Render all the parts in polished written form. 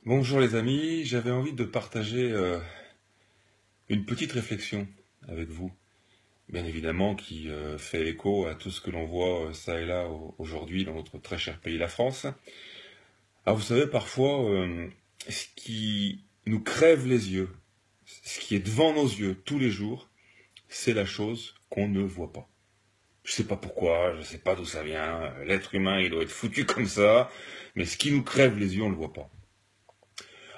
Bonjour les amis, j'avais envie de partager une petite réflexion avec vous, bien évidemment qui fait écho à tout ce que l'on voit ça et là aujourd'hui dans notre très cher pays, la France. Alors vous savez, parfois, ce qui nous crève les yeux, ce qui est devant nos yeux tous les jours, c'est la chose qu'on ne voit pas. Je sais pas pourquoi, je sais pas d'où ça vient, l'être humain il doit être foutu comme ça, mais ce qui nous crève les yeux, on ne le voit pas.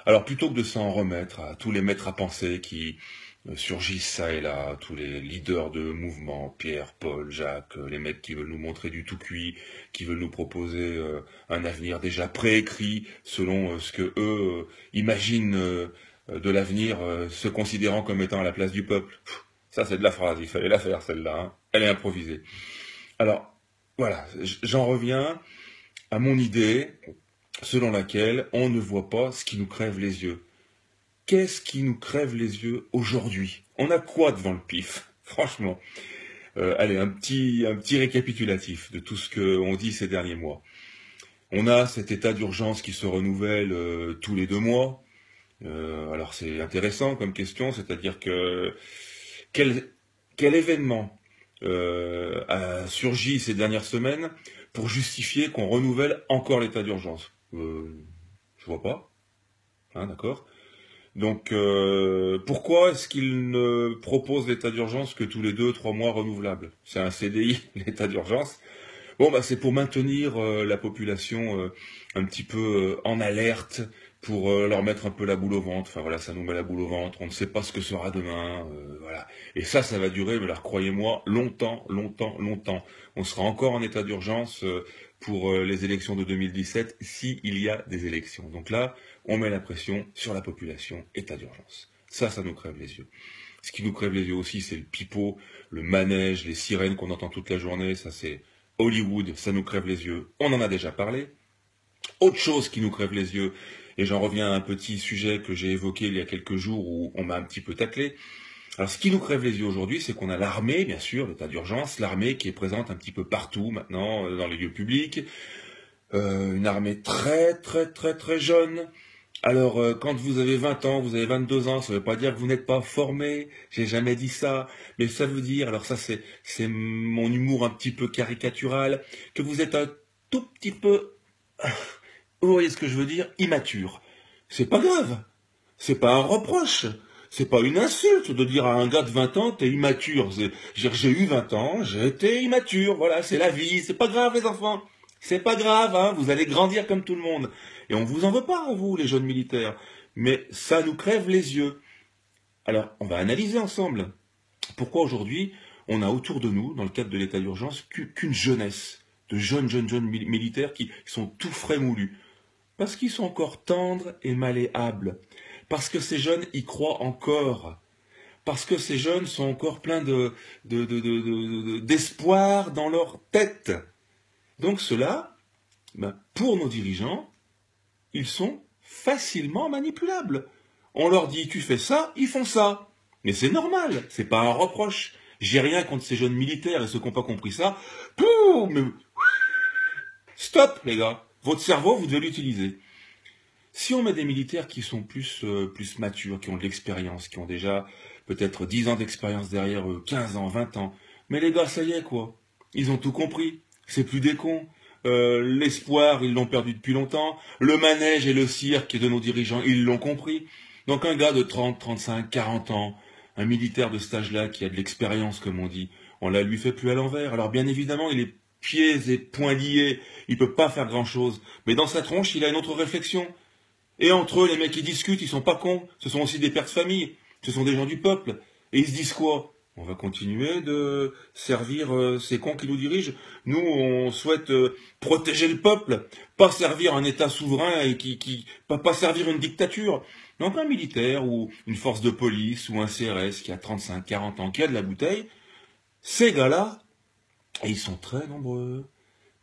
Alors plutôt que de s'en remettre à tous les maîtres à penser qui surgissent ça et là, tous les leaders de mouvements, Pierre, Paul, Jacques, les mecs qui veulent nous montrer du tout cuit, qui veulent nous proposer un avenir déjà préécrit selon ce que eux imaginent de l'avenir, se considérant comme étant à la place du peuple. Ça c'est de la phrase, il fallait la faire celle-là, hein. Elle est improvisée. Alors voilà, j'en reviens à mon idée selon laquelle on ne voit pas ce qui nous crève les yeux. Qu'est-ce qui nous crève les yeux aujourd'hui? On a quoi devant le pif? Franchement. Allez, un petit récapitulatif de tout ce qu'on dit ces derniers mois. On a cet état d'urgence qui se renouvelle tous les 2 mois. Alors c'est intéressant comme question, c'est-à-dire que quel, quel événement a surgi ces dernières semaines pour justifier qu'on renouvelle encore l'état d'urgence? Je vois pas, hein, d'accord. Donc, pourquoi est-ce qu'il ne propose l'état d'urgence que tous les 2, 3 mois renouvelable? C'est un CDI, l'état d'urgence. Bon, bah, c'est pour maintenir la population un petit peu en alerte, pour leur mettre un peu la boule au ventre. Enfin voilà, ça nous met la boule au ventre. On ne sait pas ce que sera demain, voilà. Et ça va durer, mais alors croyez-moi, longtemps, longtemps, longtemps. On sera encore en état d'urgence pour les élections de 2017, s'il y a des élections. Donc là, on met la pression sur la population, état d'urgence. Ça nous crève les yeux. Ce qui nous crève les yeux aussi, c'est le pipeau, le manège, les sirènes qu'on entend toute la journée. Ça, c'est Hollywood, ça nous crève les yeux. On en a déjà parlé. Autre chose qui nous crève les yeux, et j'en reviens à un petit sujet que j'ai évoqué il y a quelques jours où on m'a un petit peu taclé. Alors ce qui nous crève les yeux aujourd'hui, c'est qu'on a l'armée, bien sûr, l'état d'urgence, l'armée qui est présente un petit peu partout maintenant, dans les lieux publics, une armée très très très très jeune. Alors quand vous avez 20 ans, vous avez 22 ans, ça ne veut pas dire que vous n'êtes pas formé, j'ai jamais dit ça, mais ça veut dire, alors ça c'est mon humour un petit peu caricatural, que vous êtes un tout petit peu, vous voyez ce que je veux dire, immature. C'est pas grave, c'est pas un reproche, c'est pas une insulte de dire à un gars de 20 ans t'es immature. J'ai eu 20 ans, j'ai été immature, voilà, c'est la vie, c'est pas grave les enfants. C'est pas grave, hein, vous allez grandir comme tout le monde. Et on vous en veut pas, vous, les jeunes militaires. Mais ça nous crève les yeux. Alors, on va analyser ensemble. Pourquoi aujourd'hui, on a autour de nous, dans le cadre de l'état d'urgence, qu'une jeunesse, de jeunes militaires qui sont tout frais moulus. Parce qu'ils sont encore tendres et malléables. Parce que ces jeunes y croient encore. Parce que ces jeunes sont encore pleins d'espoir dans leur tête. Donc cela, pour nos dirigeants, ils sont facilement manipulables. On leur dit tu fais ça, ils font ça. Mais c'est normal, c'est pas un reproche. J'ai rien contre ces jeunes militaires et ceux qui n'ont pas compris ça. Pouh, mais stop les gars, votre cerveau vous devez l'utiliser. Si on met des militaires qui sont plus matures, qui ont de l'expérience, qui ont déjà peut-être 10 ans d'expérience derrière eux, 15 ans, 20 ans, mais les gars ça y est quoi, ils ont tout compris. C'est plus des cons. L'espoir, ils l'ont perdu depuis longtemps. Le manège et le cirque de nos dirigeants, ils l'ont compris. Donc un gars de 30, 35, 40 ans, un militaire de cet âge-là qui a de l'expérience, comme on dit, on la lui fait plus à l'envers. Alors bien évidemment, il est pieds et poings liés, il peut pas faire grand-chose. Mais dans sa tronche, il a une autre réflexion. Et entre eux, les mecs qui discutent, ils sont pas cons. Ce sont aussi des pères de famille. Ce sont des gens du peuple. Et ils se disent quoi? On va continuer de servir ces cons qui nous dirigent. Nous, on souhaite protéger le peuple, pas servir un État souverain et pas servir une dictature. Donc un militaire ou une force de police ou un CRS qui a 35, 40 ans, qui a de la bouteille, ces gars-là, et ils sont très nombreux,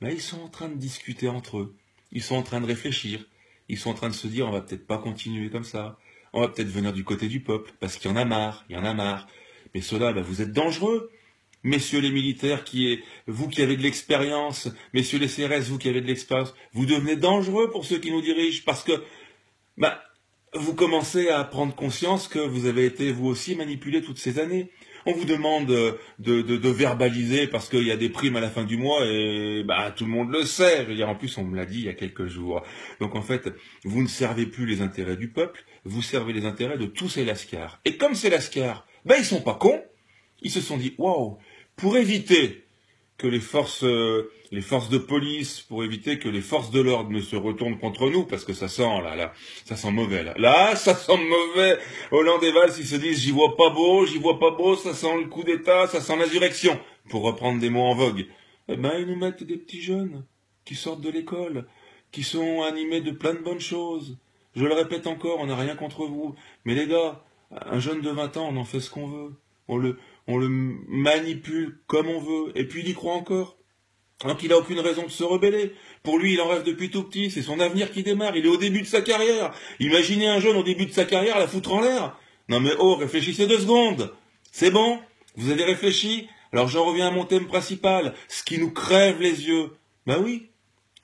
mais ils sont en train de discuter entre eux. Ils sont en train de réfléchir. Ils sont en train de se dire, on va peut-être pas continuer comme ça. On va peut-être venir du côté du peuple, parce qu'il y en a marre, il y en a marre. Mais ceux-là, vous êtes dangereux. Messieurs les militaires, vous qui avez de l'expérience, messieurs les CRS, vous qui avez de l'expérience, vous devenez dangereux pour ceux qui nous dirigent, parce que bah, vous commencez à prendre conscience que vous avez été vous aussi manipulé toutes ces années. On vous demande de verbaliser parce qu'il y a des primes à la fin du mois et bah, tout le monde le sait. Je veux dire, en plus, on me l'a dit il y a quelques jours. Donc en fait, vous ne servez plus les intérêts du peuple, vous servez les intérêts de tous ces lascars. Et comme ces lascars, ben ils sont pas cons, ils se sont dit, waouh, pour éviter que les forces de police, pour éviter que les forces de l'ordre ne se retournent contre nous, parce que ça sent, là, ça sent mauvais, là, ça sent mauvais. Hollande et Valls, ils se disent, j'y vois pas beau, ça sent le coup d'État, ça sent l'insurrection, pour reprendre des mots en vogue. Eh ben, ils nous mettent des petits jeunes, qui sortent de l'école, qui sont animés de plein de bonnes choses. Je le répète encore, on n'a rien contre vous, mais les gars, un jeune de 20 ans, on en fait ce qu'on veut. On le manipule comme on veut, et puis il y croit encore. Donc il n'a aucune raison de se rebeller. Pour lui, il en rêve depuis tout petit, c'est son avenir qui démarre, il est au début de sa carrière. Imaginez un jeune au début de sa carrière la foutre en l'air. Non mais oh, réfléchissez 2 secondes. C'est bon? Vous avez réfléchi? Alors j'en reviens à mon thème principal, ce qui nous crève les yeux. Ben oui,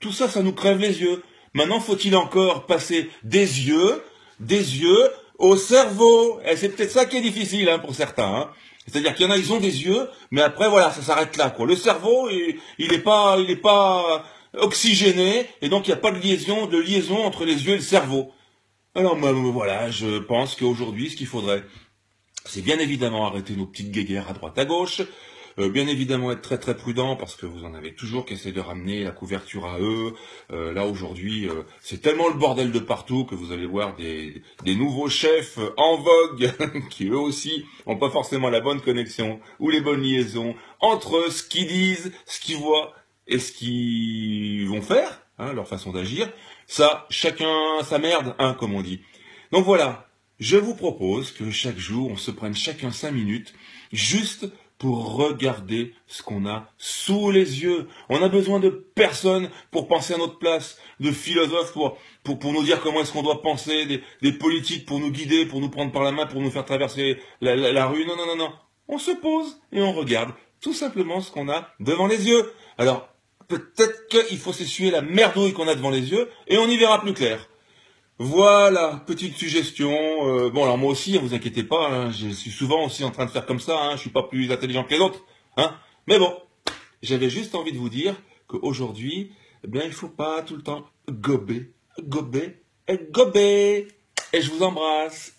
tout ça, ça nous crève les yeux. Maintenant, faut-il encore passer des yeux au cerveau? Et c'est peut-être ça qui est difficile pour certains. C'est-à-dire qu'il y en a, ils ont des yeux, mais après, voilà, ça s'arrête là, quoi. Le cerveau, il est pas oxygéné, et donc il n'y a pas de liaison entre les yeux et le cerveau. Alors, moi, voilà, je pense qu'aujourd'hui, ce qu'il faudrait, c'est bien évidemment arrêter nos petites guéguerres à droite à gauche, bien évidemment être très très prudent parce que vous en avez toujours qui essaient de ramener la couverture à eux. Là aujourd'hui, c'est tellement le bordel de partout que vous allez voir des nouveaux chefs en vogue qui eux aussi n'ont pas forcément la bonne connexion ou les bonnes liaisons entre ce qu'ils disent, ce qu'ils voient et ce qu'ils vont faire, leur façon d'agir. Ça, chacun sa merde, comme on dit. Donc voilà, je vous propose que chaque jour, on se prenne chacun 5 minutes, juste pour regarder ce qu'on a sous les yeux. On a besoin de personne pour penser à notre place, de philosophes pour nous dire comment est-ce qu'on doit penser, des politiques pour nous guider, pour nous prendre par la main, pour nous faire traverser la rue. Non, non, non, non. On se pose et on regarde tout simplement ce qu'on a devant les yeux. Alors, peut-être qu'il faut s'essuyer la merdouille qu'on a devant les yeux et on y verra plus clair. Voilà, petite suggestion. Bon, alors moi aussi, vous inquiétez pas, je suis souvent aussi en train de faire comme ça, je suis pas plus intelligent que les autres, Mais bon, j'avais juste envie de vous dire qu'aujourd'hui, eh bien, il faut pas tout le temps gober, gober et gober. Et je vous embrasse.